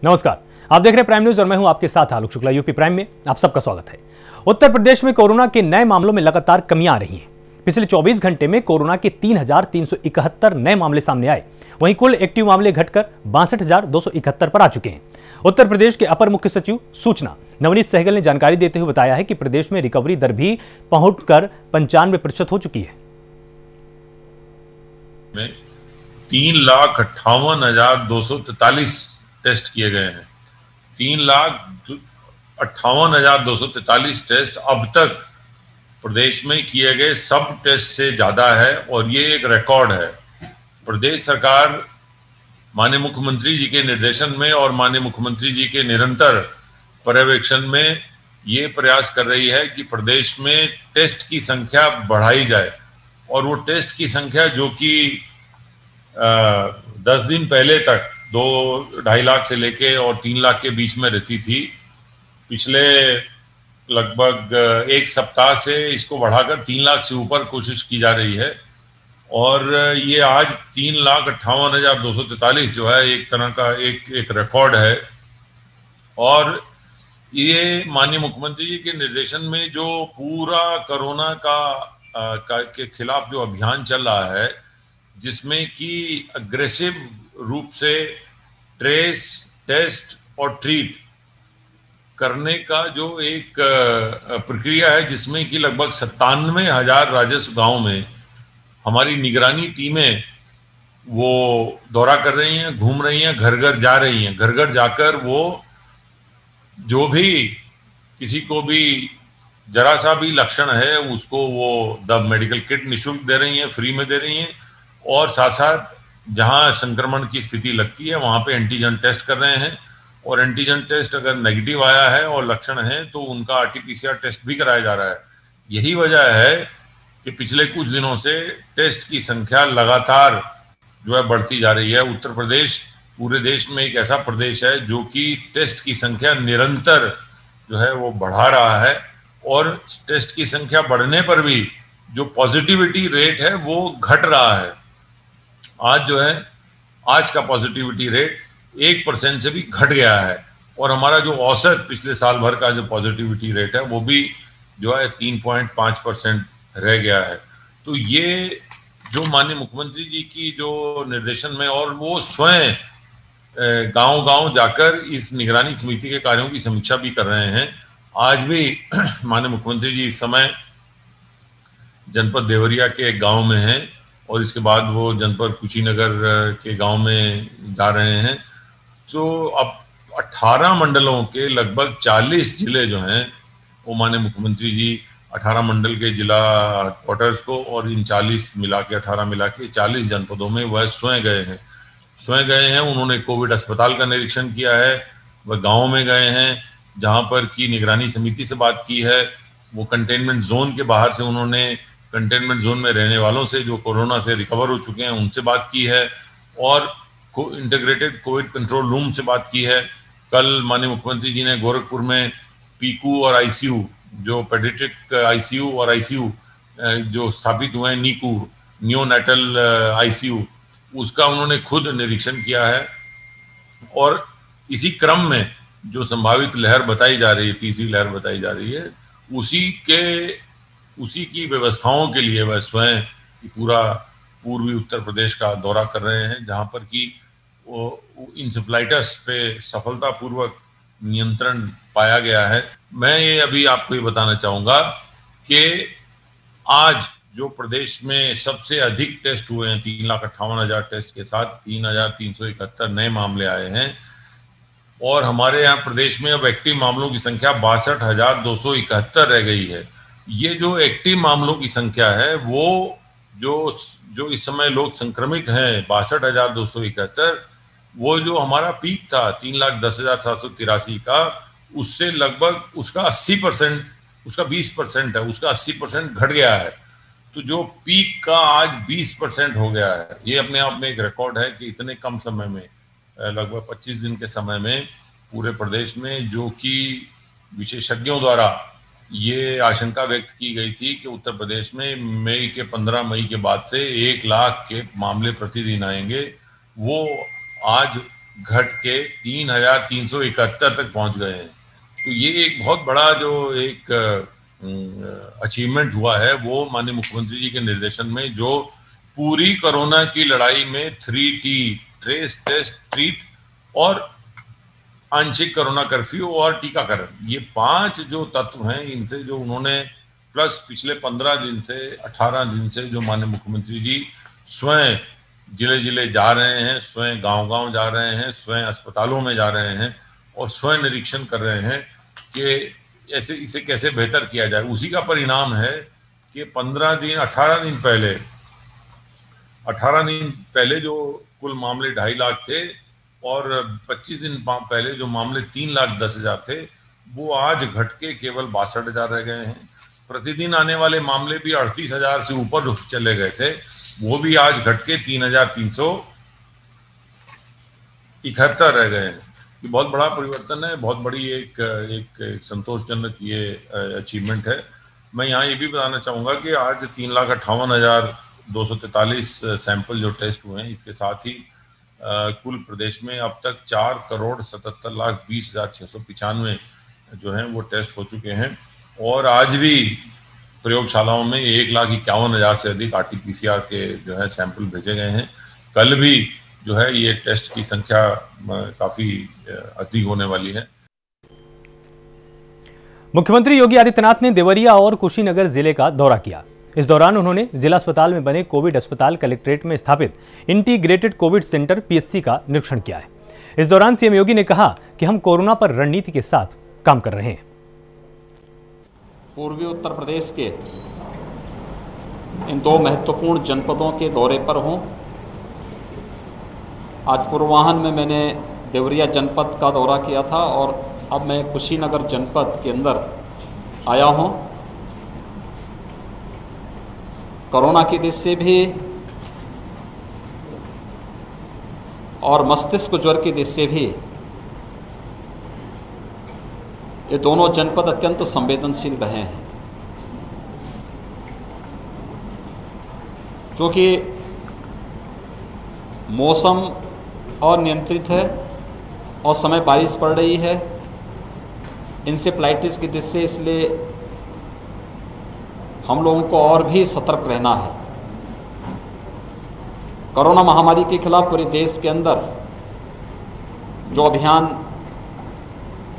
नमस्कार, आप देख रहे हैं प्राइम न्यूज और मैं हूं आपके साथ आलोक शुक्ला। यूपी प्राइम में आप सबका स्वागत है। उत्तर प्रदेश में कोरोना के नए मामलों में लगातार कमी आ रही है। पिछले 24 घंटे में कोरोना के 3,371 नए मामले सामने आए। वहीं कुल एक्टिव मामले घटकर 62,271 पर आ चुके हैं। उत्तर प्रदेश के अपर मुख्य सचिव सूचना नवनीत सहगल ने जानकारी देते हुए बताया है कि प्रदेश में रिकवरी दर भी पहुंचकर 95% हो चुकी है। 3,58,243 टेस्ट किए गए हैं। 3,58,243 टेस्ट अब तक प्रदेश में किए गए सब टेस्ट से ज्यादा है और ये एक रिकॉर्ड है। प्रदेश सरकार माननीय मुख्यमंत्री जी के निर्देशन में और माननीय मुख्यमंत्री जी के निरंतर पर्यवेक्षण में ये प्रयास कर रही है कि प्रदेश में टेस्ट की संख्या बढ़ाई जाए। और वो टेस्ट की संख्या जो कि 10 दिन पहले तक 2-2.5 लाख से लेके और 3 लाख के बीच में रहती थी, पिछले लगभग एक सप्ताह से इसको बढ़ाकर 3 लाख से ऊपर कोशिश की जा रही है। और ये आज 3,58,243 जो है एक तरह का एक रिकॉर्ड है। और ये माननीय मुख्यमंत्री जी के निर्देशन में जो पूरा कोरोना के खिलाफ जो अभियान चल रहा है, जिसमें कि अग्रेसिव रूप से ट्रेस, टेस्ट और ट्रीट करने का जो एक प्रक्रिया है, जिसमें कि लगभग 97,000 राजस्व गांव में हमारी निगरानी टीमें वो दौरा कर रही हैं, घूम रही हैं, घर घर जा रही हैं। घर घर जाकर वो जो भी किसी को भी जरा सा भी लक्षण है उसको वो मेडिकल किट निःशुल्क दे रही हैं, फ्री में दे रही हैं। और साथ साथ जहां संक्रमण की स्थिति लगती है वहां पे एंटीजन टेस्ट कर रहे हैं। और एंटीजन टेस्ट अगर नेगेटिव आया है और लक्षण है तो उनका RT-PCR टेस्ट भी कराया जा रहा है। यही वजह है कि पिछले कुछ दिनों से टेस्ट की संख्या लगातार जो है बढ़ती जा रही है। उत्तर प्रदेश पूरे देश में एक ऐसा प्रदेश है जो कि टेस्ट की संख्या निरंतर जो है वो बढ़ा रहा है। और टेस्ट की संख्या बढ़ने पर भी जो पॉजिटिविटी रेट है वो घट रहा है। आज जो है आज का पॉजिटिविटी रेट 1% से भी घट गया है। और हमारा जो औसत पिछले साल भर का जो पॉजिटिविटी रेट है वो भी जो है 3.5% रह गया है। तो ये जो माननीय मुख्यमंत्री जी की जो निर्देशन में, और वो स्वयं गांव-गांव जाकर इस निगरानी समिति के कार्यों की समीक्षा भी कर रहे हैं। आज भी माननीय मुख्यमंत्री जी इस समय जनपद देवरिया के एक गांव में हैं और इसके बाद वो जनपद कुशीनगर के गांव में जा रहे हैं। तो अब 18 मंडलों के लगभग 40 जिले जो हैं वो माननीय मुख्यमंत्री जी 18 मंडल के जिला क्वार्टर्स को और इन 40 मिला के 18 मिला के 40 जनपदों में वह स्वयं गए हैं। उन्होंने कोविड अस्पताल का निरीक्षण किया है। वह गाँव में गए हैं जहाँ पर की निगरानी समिति से बात की है। वो कंटेनमेंट जोन के बाहर से उन्होंने कंटेनमेंट जोन में रहने वालों से जो कोरोना से रिकवर हो चुके हैं उनसे बात की है। और इंटीग्रेटेड कोविड कंट्रोल रूम से बात की है। कल माननीय मुख्यमंत्री जी ने गोरखपुर में पीकू और ICU जो पेडियाट्रिक ICU और ICU जो स्थापित हुए हैं, नीकू नियोनेटल ICU, उसका उन्होंने खुद निरीक्षण किया है। और इसी क्रम में जो संभावित लहर बताई जा रही है, तीसरी लहर बताई जा रही है, उसी की व्यवस्थाओं के लिए वह स्वयं पूरा पूर्वी उत्तर प्रदेश का दौरा कर रहे हैं, जहां पर कि इंसेफ्लाइटिस पे सफलतापूर्वक नियंत्रण पाया गया है। मैं ये अभी आपको ये बताना चाहूँगा कि आज जो प्रदेश में सबसे अधिक टेस्ट हुए हैं, 3,58,000 टेस्ट के साथ 3,371 नए मामले आए हैं। और हमारे यहाँ प्रदेश में अब एक्टिव मामलों की संख्या 62,271 रह गई है। ये जो एक्टिव मामलों की संख्या है वो जो इस समय लोग संक्रमित हैं 62,271, वो जो हमारा पीक था 3,10,783 का, उससे लगभग उसका 80%, उसका 20% है, उसका 80% घट गया है। तो जो पीक का आज 20% हो गया है, ये अपने आप में एक रिकॉर्ड है कि इतने कम समय में, लगभग 25 दिन के समय में पूरे प्रदेश में, जो कि विशेषज्ञों द्वारा ये आशंका व्यक्त की गई थी कि उत्तर प्रदेश में 15 मई के बाद से 1 लाख के मामले प्रतिदिन आएंगे, वो आज घट के 3,371 तक पहुंच गए हैं। तो ये एक बहुत बड़ा जो एक अचीवमेंट हुआ है वो माननीय मुख्यमंत्री जी के निर्देशन में, जो पूरी कोरोना की लड़ाई में 3T ट्रेस, टेस्ट, ट्रीट और आंशिक कोरोना कर्फ्यू और टीकाकरण, ये 5 जो तत्व हैं, इनसे जो उन्होंने प्लस पिछले 15 दिन से 18 दिन से जो माननीय मुख्यमंत्री जी स्वयं जिले जिले जा रहे हैं, स्वयं गांव-गांव जा रहे हैं, स्वयं अस्पतालों में जा रहे हैं और स्वयं निरीक्षण कर रहे हैं कि ऐसे इसे कैसे बेहतर किया जाए, उसी का परिणाम है कि 18 दिन पहले जो कुल मामले 2.5 लाख थे और 25 दिन पहले जो मामले 3,10,000 थे, वो आज घट के केवल 62,000 रह गए हैं। प्रतिदिन आने वाले मामले भी 38,000 से ऊपर चले गए थे, वो भी आज घट के 3,371 रह गए हैं। ये बहुत बड़ा परिवर्तन है, बहुत बड़ी एक संतोषजनक ये अचीवमेंट है। मैं यहाँ ये भी बताना चाहूँगा कि आज 3,58,243 सैंपल जो टेस्ट हुए हैं, इसके साथ ही कुल प्रदेश में अब तक 4,77,20,695 जो हैं वो टेस्ट हो चुके हैं और आज भी प्रयोगशालाओं में 1,51,000 से अधिक RT-PCR के जो है सैंपल भेजे गए हैं। कल भी जो है ये टेस्ट की संख्या काफी अधिक होने वाली है। मुख्यमंत्री योगी आदित्यनाथ ने देवरिया और कुशीनगर जिले का दौरा किया। इस दौरान उन्होंने जिला अस्पताल में बने कोविड अस्पताल कलेक्ट्रेट में स्थापित इंटीग्रेटेड कोविड सेंटर PHC का निरीक्षण किया है। इस दौरान सीएम योगी ने कहा कि हम कोरोना पर रणनीति के साथ काम कर रहे हैं। पूर्वी उत्तर प्रदेश के इन 2 महत्वपूर्ण जनपदों के दौरे पर हूं। आज पूर्वाह्न में मैंने देवरिया जनपद का दौरा किया था और अब मैं कुशीनगर जनपद के अंदर आया हूं। कोरोना की दृष्टि से भी और मस्तिष्क ज्वर की दृष्टि से भी ये दोनों जनपद अत्यंत संवेदनशील रहे हैं, क्योंकि मौसम अनियंत्रित है और समय बारिश पड़ रही है, इंसेफ्लाइटिस की दृष्टि से, इसलिए हम लोगों को और भी सतर्क रहना है। कोरोना महामारी के खिलाफ पूरे देश के अंदर जो अभियान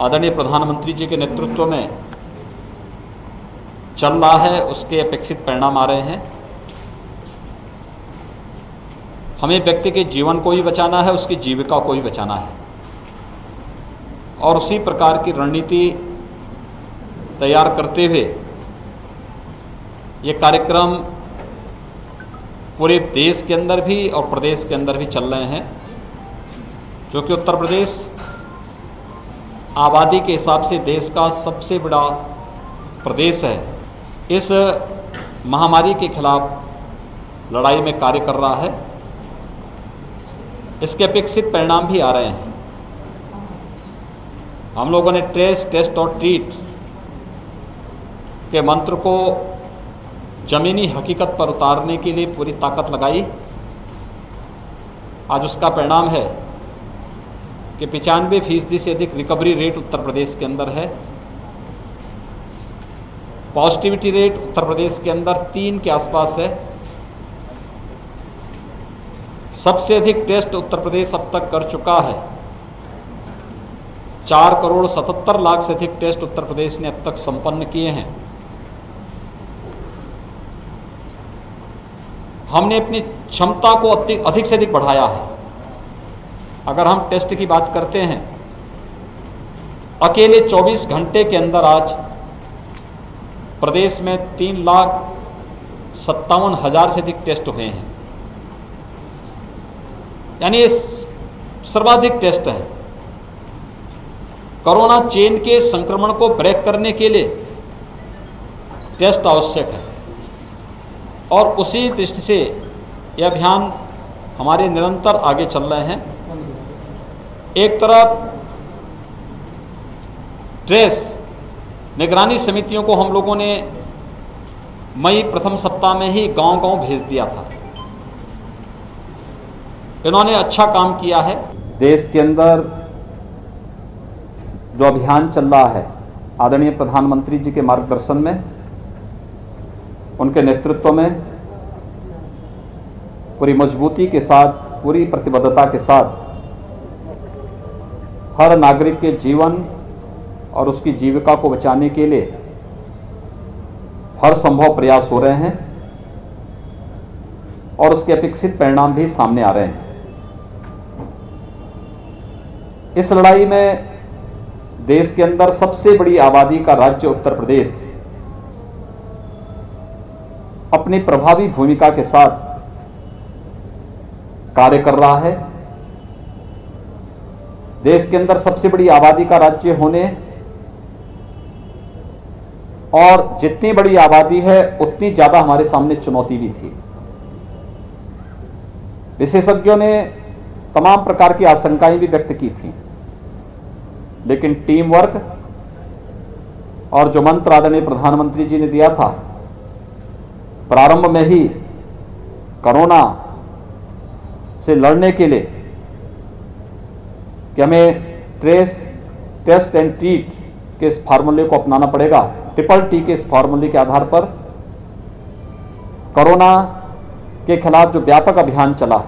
आदरणीय प्रधानमंत्री जी के नेतृत्व में चल रहा है, उसके अपेक्षित परिणाम आ रहे हैं। हमें व्यक्ति के जीवन को भी बचाना है, उसकी जीविका को भी बचाना है और उसी प्रकार की रणनीति तैयार करते हुए ये कार्यक्रम पूरे देश के अंदर भी और प्रदेश के अंदर भी चल रहे हैं, क्योंकि उत्तर प्रदेश आबादी के हिसाब से देश का सबसे बड़ा प्रदेश है। इस महामारी के खिलाफ लड़ाई में कार्य कर रहा है, इसके अपेक्षित परिणाम भी आ रहे हैं। हम लोगों ने ट्रेस, टेस्ट और ट्रीट के मंत्र को जमीनी हकीकत पर उतारने के लिए पूरी ताकत लगाई। आज उसका परिणाम है कि 95% से अधिक रिकवरी रेट उत्तर प्रदेश के अंदर है। पॉजिटिविटी रेट उत्तर प्रदेश के अंदर 3 के आसपास है। सबसे अधिक टेस्ट उत्तर प्रदेश अब तक कर चुका है। 4,77,00,000 से अधिक टेस्ट उत्तर प्रदेश ने अब तक संपन्न किए हैं। हमने अपनी क्षमता को अधिक से अधिक बढ़ाया है। अगर हम टेस्ट की बात करते हैं, अकेले 24 घंटे के अंदर आज प्रदेश में 3,57,000 से अधिक टेस्ट हुए हैं, यानी ये सर्वाधिक टेस्ट है। कोरोना चेन के संक्रमण को ब्रेक करने के लिए टेस्ट आवश्यक है और उसी दृष्टि से यह अभियान हमारे निरंतर आगे चल रहे हैं। एक तरफ ट्रेस निगरानी समितियों को हम लोगों ने मई प्रथम सप्ताह में ही गांव-गांव भेज दिया था। इन्होंने अच्छा काम किया है। देश के अंदर जो अभियान चल रहा है आदरणीय प्रधानमंत्री जी के मार्गदर्शन में, उनके नेतृत्व में पूरी मजबूती के साथ, पूरी प्रतिबद्धता के साथ हर नागरिक के जीवन और उसकी जीविका को बचाने के लिए हर संभव प्रयास हो रहे हैं और उसके अपेक्षित परिणाम भी सामने आ रहे हैं। इस लड़ाई में देश के अंदर सबसे बड़ी आबादी का राज्य उत्तर प्रदेश अपनी प्रभावी भूमिका के साथ कार्य कर रहा है। देश के अंदर सबसे बड़ी आबादी का राज्य होने और जितनी बड़ी आबादी है उतनी ज्यादा हमारे सामने चुनौती भी थी। विशेषज्ञों ने तमाम प्रकार की आशंकाएं भी व्यक्त की थी, लेकिन टीम वर्क और जो मंत्र आदरणीय प्रधानमंत्री जी ने दिया था प्रारंभ में ही कोरोना से लड़ने के लिए कि हमें ट्रेस, टेस्ट एंड ट्रीट के इस फार्मूले को अपनाना पड़ेगा, ट्रिपल टी के इस फार्मूले के आधार पर कोरोना के खिलाफ जो व्यापक अभियान चला,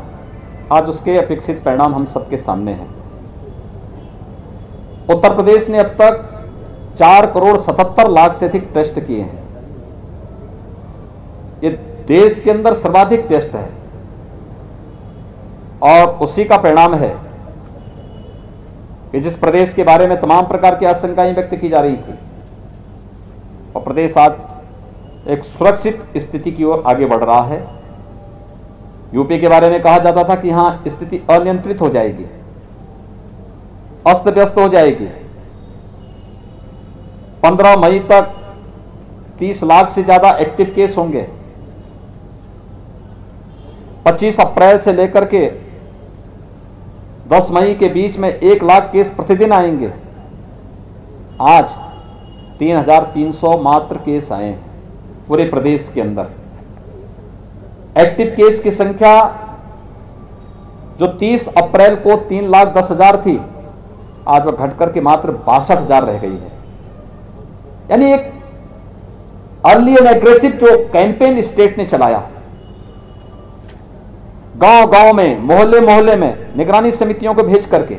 आज उसके अपेक्षित परिणाम हम सबके सामने हैं। उत्तर प्रदेश ने अब तक 4,77,00,000 से अधिक टेस्ट किए हैं। ये देश के अंदर सर्वाधिक टेस्ट है और उसी का परिणाम है कि जिस प्रदेश के बारे में तमाम प्रकार की आशंकाएं व्यक्त की जा रही थी और प्रदेश आज एक सुरक्षित स्थिति की ओर आगे बढ़ रहा है। यूपी के बारे में कहा जाता था कि यहां स्थिति अनियंत्रित हो जाएगी, अस्त व्यस्त हो जाएगी। 15 मई तक 30 लाख से ज्यादा एक्टिव केस होंगे। 25 अप्रैल से लेकर के 10 मई के बीच में 1 लाख केस प्रतिदिन आएंगे। आज 3,300 मात्र केस आए हैं पूरे प्रदेश के अंदर। एक्टिव केस की संख्या जो 30 अप्रैल को 3,10,000 थी, आज वह घटकर के मात्र 62,000 रह गई है। यानी एक अर्ली एंड एग्रेसिव जो कैंपेन स्टेट ने चलाया, गांव-गांव में, मोहल्ले-मोहल्ले में निगरानी समितियों को भेज करके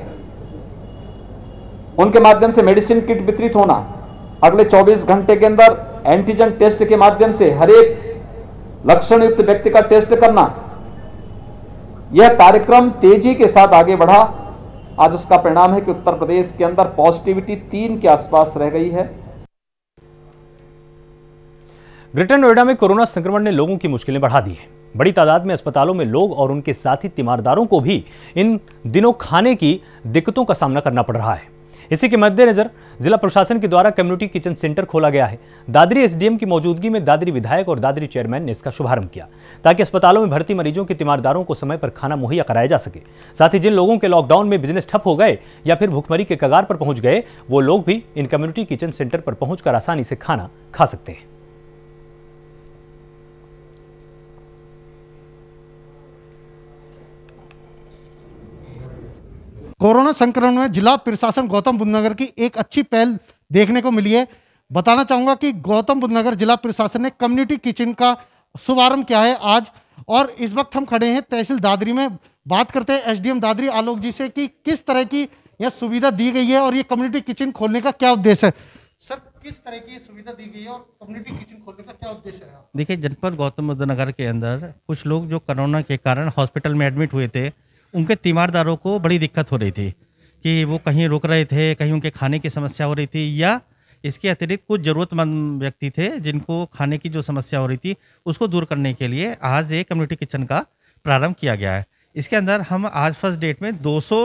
उनके माध्यम से मेडिसिन किट वितरित होना, अगले 24 घंटे के अंदर एंटीजन टेस्ट के माध्यम से हर एक लक्षण युक्त व्यक्ति का टेस्ट करना, यह कार्यक्रम तेजी के साथ आगे बढ़ा। आज उसका परिणाम है कि उत्तर प्रदेश के अंदर पॉजिटिविटी 3 के आसपास रह गई है। ग्रेटर नोएडा में कोरोना संक्रमण ने लोगों की मुश्किलें बढ़ा दी हैं। बड़ी तादाद में अस्पतालों में लोग और उनके साथी तीमारदारों को भी इन दिनों खाने की दिक्कतों का सामना करना पड़ रहा है। इसी के मद्देनजर जिला प्रशासन के द्वारा कम्युनिटी किचन सेंटर खोला गया है। दादरी एसडीएम की मौजूदगी में दादरी विधायक और दादरी चेयरमैन ने इसका शुभारंभ किया, ताकि अस्पतालों में भर्ती मरीजों के तीमारदारों को समय पर खाना मुहैया कराया जा सके। साथ ही जिन लोगों के लॉकडाउन में बिजनेस ठप हो गए या फिर भुखमरी के कगार पर पहुंच गए, वो लोग भी इन कम्युनिटी किचन सेंटर पर पहुंचकर आसानी से खाना खा सकते हैं। कोरोना संक्रमण में जिला प्रशासन गौतम बुद्ध नगर की एक अच्छी पहल देखने को मिली है। बताना चाहूँगा कि गौतम बुद्ध नगर जिला प्रशासन ने कम्युनिटी किचन का शुभारंभ किया है आज, और इस वक्त हम खड़े हैं तहसील दादरी में। बात करते हैं एसडीएम दादरी आलोक जी से कि किस तरह की यह सुविधा दी गई है और ये कम्युनिटी किचन खोलने का क्या उद्देश्य है। सर, किस तरह की सुविधा दी गई है और कम्युनिटी किचन खोलने का क्या उद्देश्य है? देखिए, जनपद गौतम बुद्ध नगर के अंदर कुछ लोग जो कोरोना के कारण हॉस्पिटल में एडमिट हुए थे, उनके तीमारदारों को बड़ी दिक्कत हो रही थी कि वो कहीं रुक रहे थे, कहीं उनके खाने की समस्या हो रही थी, या इसके अतिरिक्त कुछ ज़रूरतमंद व्यक्ति थे जिनको खाने की जो समस्या हो रही थी उसको दूर करने के लिए आज एक कम्युनिटी किचन का प्रारंभ किया गया है। इसके अंदर हम आज फर्स्ट डेट में 200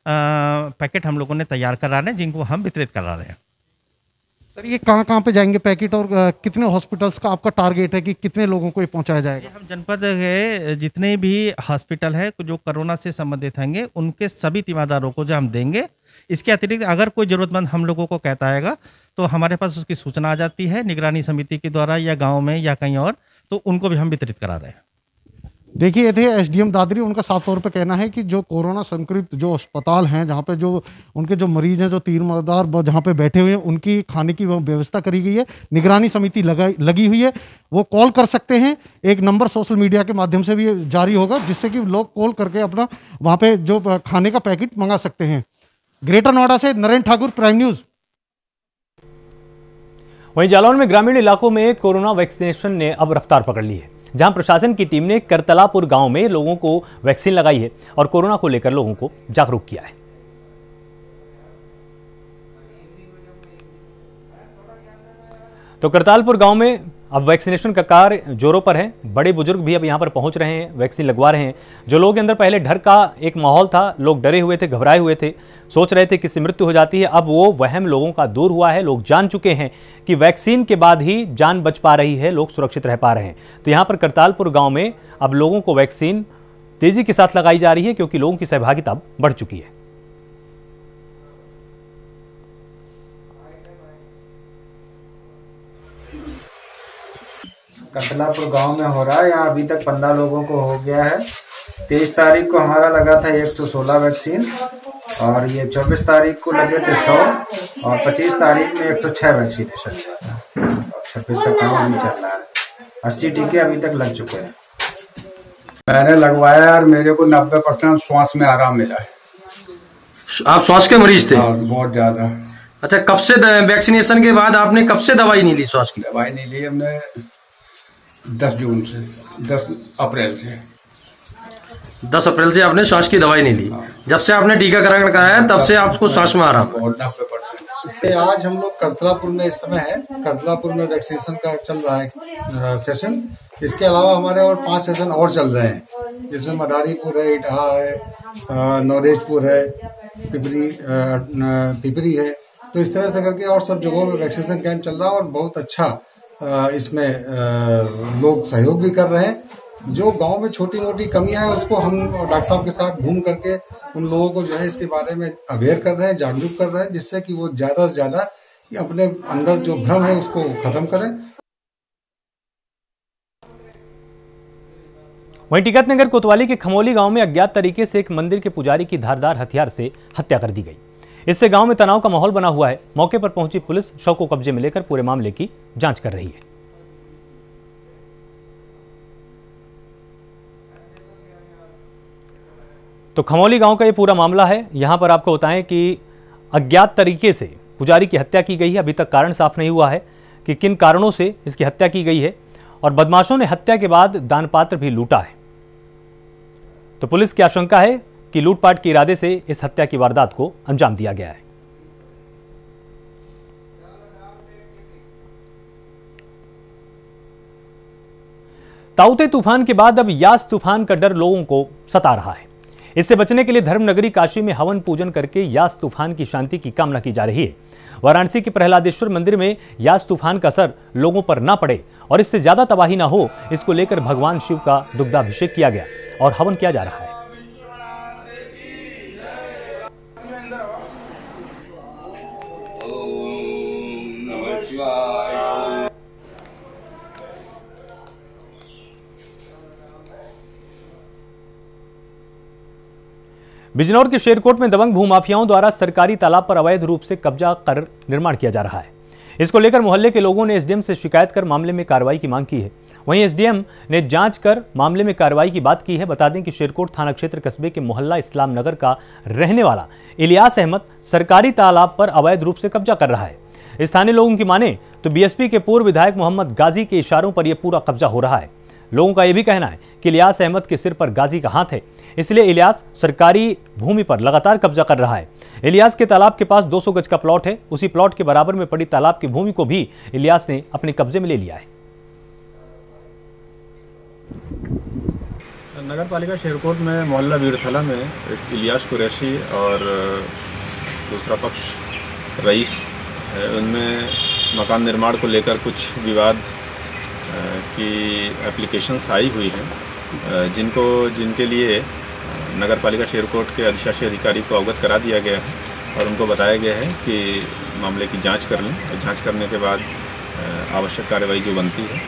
पैकेट हम लोगों ने तैयार करा रहे हैं, जिनको हम वितरित करा रहे हैं। सर, ये कहाँ पे जाएंगे पैकेट और कितने हॉस्पिटल्स का आपका टारगेट है कि कितने लोगों को ये पहुंचाया जाएगा? हम जनपद के जितने भी हॉस्पिटल है जो कोरोना से संबंधित होंगे, उनके सभी तीमारदारों को जो हम देंगे। इसके अतिरिक्त अगर कोई ज़रूरतमंद हम लोगों को कहता आएगा तो हमारे पास उसकी सूचना आ जाती है निगरानी समिति के द्वारा, या गाँव में या कहीं और, तो उनको भी हम वितरित करा रहे हैं। देखिए, ये थे एसडीएम दादरी। उनका साफ तौर पे कहना है कि जो कोरोना संक्रमित जो अस्पताल हैं, जहाँ पे जो उनके जो मरीज हैं, जो तीरंदाज जहाँ पे बैठे हुए हैं, उनकी खाने की व्यवस्था करी गई है। निगरानी समिति लगी हुई है। वो कॉल कर सकते हैं। एक नंबर सोशल मीडिया के माध्यम से भी जारी होगा, जिससे कि लोग कॉल करके अपना वहाँ पे जो खाने का पैकेट मंगा सकते हैं। ग्रेटर नोएडा से नरेंद्र ठाकुर, प्राइम न्यूज। वहीं जालौन में ग्रामीण इलाकों में कोरोना वैक्सीनेशन ने अब रफ्तार पकड़ ली है, जहां प्रशासन की टीम ने करतलापुर गांव में लोगों को वैक्सीन लगाई है और कोरोना को लेकर लोगों को जागरूक किया है। तो करतालपुर गांव में अब वैक्सीनेशन का कार्य जोरों पर है। बड़े बुजुर्ग भी अब यहां पर पहुंच रहे हैं, वैक्सीन लगवा रहे हैं। जो लोग के अंदर पहले डर का एक माहौल था, लोग डरे हुए थे, घबराए हुए थे, सोच रहे थे किससे मृत्यु हो जाती है, अब वो वहम लोगों का दूर हुआ है। लोग जान चुके हैं कि वैक्सीन के बाद ही जान बच पा रही है, लोग सुरक्षित रह पा रहे हैं। तो यहाँ पर करतालपुर गाँव में अब लोगों को वैक्सीन तेजी के साथ लगाई जा रही है, क्योंकि लोगों की सहभागिता अब बढ़ चुकी है। करतलापुर गांव में हो रहा है। यहाँ अभी तक 15 लोगों को हो गया है। 23 तारीख को हमारा लगा था 116 वैक्सीन, और ये 24 तारीख को लगे थे 100, और 25 तारीख में 106 वैक्सीनेशन हुआ था, और 26 का काम अभी चल रहा है। 80 टीके अभी तक लग चुके हैं। मैंने लगवाया और मेरे को 90% श्वास में आराम मिला है। आप श्वास के मरीज थे? बहुत ज्यादा। अच्छा, कब से वैक्सीनेशन के बाद आपने कब से दवाई नहीं ली? श्वास की दवाई नहीं ली हमने 10 जून से, 10 अप्रैल से। 10 अप्रैल से आपने श्वास की दवाई नहीं ली। जब से आपने टीकाकरण कराया तब से आपको श्वास में आराम? 90%। आज हम लोग करतलापुर में इस समय है। करतलापुर में वैक्सीनेशन का चल रहा है सेशन। इसके अलावा हमारे और 5 सेशन और चल रहे हैं, जिसमें मदारीपुर है, इटहा है, नौरेजपुर है, पिपरी है। तो इस तरह से करके और सब जगहों में वैक्सीनेशन कैंप चल रहा है, और बहुत अच्छा इसमें लोग सहयोग भी कर रहे हैं। जो गांव में छोटी मोटी कमियां हैं, उसको हम डॉक्टर साहब के साथ घूम करके उन लोगों को जो है इसके बारे में अवेयर कर रहे हैं, जागरूक कर रहे हैं, जिससे कि वो ज्यादा से ज्यादा अपने अंदर जो भ्रम है उसको खत्म करें। वहीं टिकतनगर कोतवाली के खमोली गांव में अज्ञात तरीके से एक मंदिर के पुजारी की धारदार हथियार से हत्या कर दी गई। इससे गांव में तनाव का माहौल बना हुआ है। मौके पर पहुंची पुलिस शव को कब्जे में लेकर पूरे मामले की जांच कर रही है। तो खमोली गांव का ये पूरा मामला है। यहां पर आपको बताएं कि अज्ञात तरीके से पुजारी की हत्या की गई है। अभी तक कारण साफ नहीं हुआ है कि किन कारणों से इसकी हत्या की गई है, और बदमाशों ने हत्या के बाद दानपात्र भी लूटा है। तो पुलिस की आशंका है कि लूटपाट के इरादे से इस हत्या की वारदात को अंजाम दिया गया है। ताउते तूफान के बाद अब यास तूफान का डर लोगों को सता रहा है। इससे बचने के लिए धर्मनगरी काशी में हवन पूजन करके यास तूफान की शांति की कामना की जा रही है। वाराणसी के प्रहलादेश्वर मंदिर में यास तूफान का असर लोगों पर ना पड़े और इससे ज्यादा तबाही ना हो, इसको लेकर भगवान शिव का दुग्धाभिषेक किया गया और हवन किया जा रहा है। बिजनौर के शेरकोट में दबंग भूमाफियाओं द्वारा सरकारी तालाब पर अवैध रूप से कब्जा कर निर्माण किया जा रहा है। इसको लेकर मोहल्ले के लोगों ने एसडीएम से शिकायत कर मामले में कार्रवाई की मांग की है। वहीं एसडीएम ने जांच कर मामले में कार्रवाई की बात की है। बता दें कि शेरकोट थाना क्षेत्र कस्बे के मोहल्ला इस्लाम नगर का रहने वाला इलियास अहमद सरकारी तालाब पर अवैध रूप से कब्जा कर रहा है। स्थानीय लोगों की माने तो बीएसपी के पूर्व विधायक मोहम्मद गाजी के इशारों पर यह पूरा कब्जा हो रहा है। लोगों का यह भी कहना है कि इलियास अहमद के सिर पर गाजी का हाथ है, इसलिए इलियास सरकारी भूमि पर लगातार कब्जा कर रहा है। इलियास के तालाब के पास 200 गज का प्लॉट है। उसी प्लॉट के बराबर में पड़ी तालाब की भूमि को भी इलियास ने अपने कब्जे में ले लिया है। नगर पालिका शेरकोट में मोहल्ला वीरथला में एक इलियास कुरैशी और दूसरा पक्ष रईस है, उनमें मकान निर्माण को लेकर कुछ विवाद की एप्लीकेशंस आई हुई हैं, जिनके लिए नगर पालिका शेरकोट के अधिशासी अधिकारी को अवगत करा दिया गया है और उनको बताया गया है कि मामले की जांच कर लें और जांच करने के बाद आवश्यक कार्रवाई जो बनती है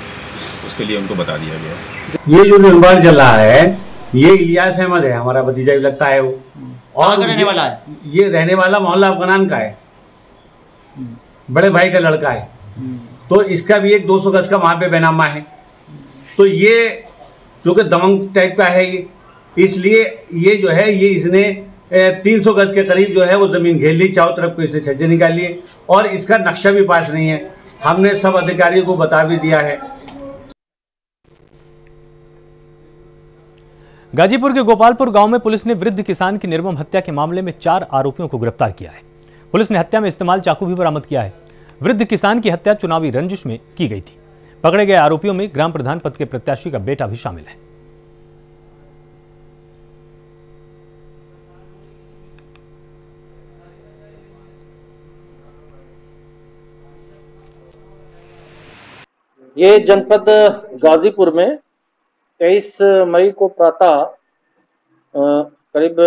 उसके लिए उनको बता दिया गया। ये जो निर्माण चल रहा है ये इलियास अहमद है, हमारा भतीजा भी लगता है वो। और रहने वाला है, ये रहने वाला मोहल्ला अफगान का है, बड़े भाई का लड़का है। तो इसका भी एक 200 गज का वहां पे बैनामा है। तो ये जो कि दमंग टाइप का है ये, इसलिए ये जो है ये इसने 300 गज के करीब जो है वो जमीन घेर ली, चारों तरफ को इसने छज्जे निकाल लिए और इसका नक्शा भी पास नहीं है। हमने सब अधिकारियों को बता भी दिया है। गाजीपुर के गोपालपुर गांव में पुलिस ने वृद्ध किसान की निर्मम हत्या के मामले में 4 आरोपियों को गिरफ्तार किया है। पुलिस ने हत्या में इस्तेमाल चाकू भी बरामद किया है। वृद्ध किसान की हत्या चुनावी रंजिश में की गई थी। पकड़े गए आरोपियों में ग्राम प्रधान पद के प्रत्याशी का बेटा भी शामिल है। ये जनपद गाजीपुर में 23 मई को प्रातः करीब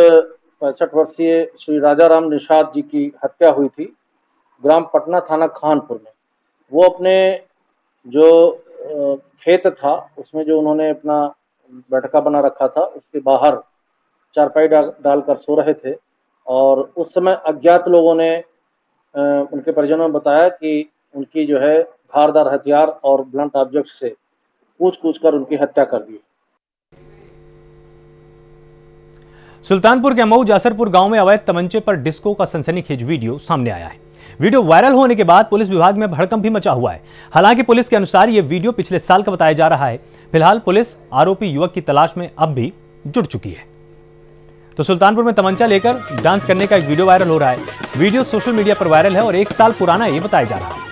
65 वर्षीय श्री राजाराम निषाद जी की हत्या हुई थी ग्राम पटना थाना खानपुर में। वो अपने जो खेत था उसमें जो उन्होंने अपना बैठका बना रखा था उसके बाहर चारपाई डालकर सो रहे थे और उस समय अज्ञात लोगों ने उनके परिजनों ने बताया कि उनकी जो है धारदार हथियार और ब्लंट ऑब्जेक्ट से पूछ कर उनकी हत्या कर दी। सुल्तानपुर के मऊ जासरपुर गांव में अवैध तमंचे पर डिस्को का सनसनीखेज वीडियो सामने आया है। वीडियो वायरल होने के बाद पुलिस विभाग में भड़कंप भी मचा हुआ है। हालांकि पुलिस के अनुसार यह वीडियो पिछले साल का बताया जा रहा है। फिलहाल पुलिस आरोपी युवक की तलाश में अब भी जुट चुकी है। तो सुल्तानपुर में तमंचा लेकर डांस करने का एक वीडियो वायरल हो रहा है। वीडियो सोशल मीडिया पर वायरल है और 1 साल पुराना ये बताया जा रहा है।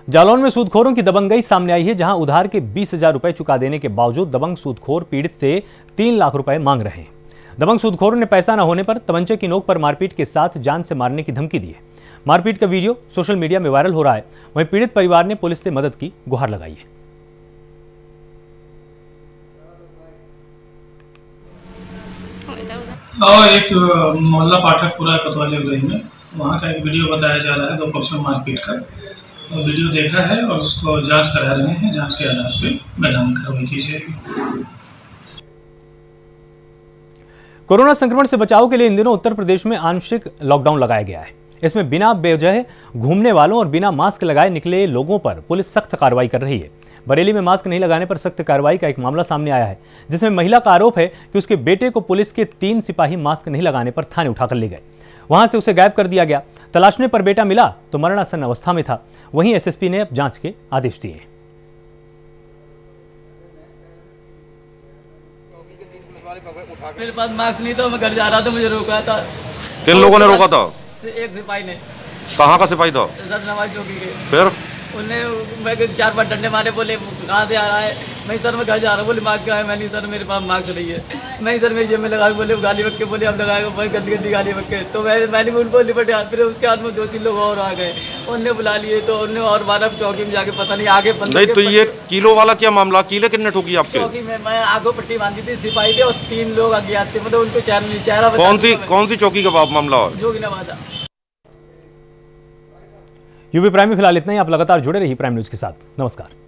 जालौन में सूदखोरों की दबंगई सामने आई है, जहां उधार के 20,000 रुपए चुका देने के बावजूद दबंग सूदखोर पीड़ित से 3 लाख रुपए मांग रहे हैं। दबंग सूदखोरों ने पैसा न होने पर तमंचे की नोक पर मारपीट के साथ जान से मारने की धमकी दी है। मारपीट का वीडियो सोशल मीडिया में वायरल हो रहा है। वहीं पीड़ित परिवार ने पुलिस से मदद की गुहार लगाई है। और एक मोहल्ला पाठकपुरा कोतवाली गली में वहाँ का एक वीडियो बताया जा रहा है 2 पक्षों मारपीट का। तो वीडियो देखा है और उसको जांच करा रहे हैं। जांच के आधार पर मैदानी कार्रवाई की जाएगी। कोरोना संक्रमण से बचाव के लिए इन दिनों उत्तर प्रदेश में आंशिक लॉकडाउन लगाया गया है। इसमें बिना बेवजह घूमने वालों और बिना मास्क लगाए निकले लोगों पर पुलिस सख्त कार्रवाई कर रही है। बरेली में मास्क नहीं लगाने पर सख्त कार्रवाई का एक मामला सामने आया है, जिसमें महिला का आरोप है कि उसके बेटे को पुलिस के 3 सिपाही मास्क नहीं लगाने पर थाने उठाकर ले गए। वहां से उसे गायब कर दिया गया। तलाशने पर बेटा मिला तो मरणासन अवस्था में था। वहीं एसएसपी ने अब जांच के आदेश दिए हैं। मेरे पास मास्क नहीं था, मैं घर जा रहा था, मुझे रोका था। किन लोगों ने रोका था? एक सिपाही ने। कहाँ का सिपाही था? सर नवाज चौकी के। फिर उन्हें मैं 4 डंडे मारे, बोले कहाँ से आ रहा है? मैं सर मैं घर जा रहा हूँ। बोले मास्क कहाँ है? मैंने सर मेरे पास मास्क नहीं है। नहीं सर मेरी जेब में लगा। बोले गाली बक्के, बोले अब लगाएगा, बहुत गंदी गंदी गाली बक्के। तो मैंने उनको लिपटे। फिर उसके हाथ में 2-3 लोग और आ गए, उनने बुला लिए। तो उनने और मानव चौकी में जाके पता नहीं आगे नहीं। तो ये किलो वाला क्या मामला? किले कितने ठोकी आपके? चौकी में मैं आगो पट्टी बांधी थी, सिपाही थे और 3 लोग अज्ञात थे। मतलब उनको चेहरा कौन सी चौकी का मामला? जोगिनाबाद। यूपी प्राइम में फिलहाल इतना ही। आप लगातार जुड़े रहिए प्राइम न्यूज के साथ। नमस्कार।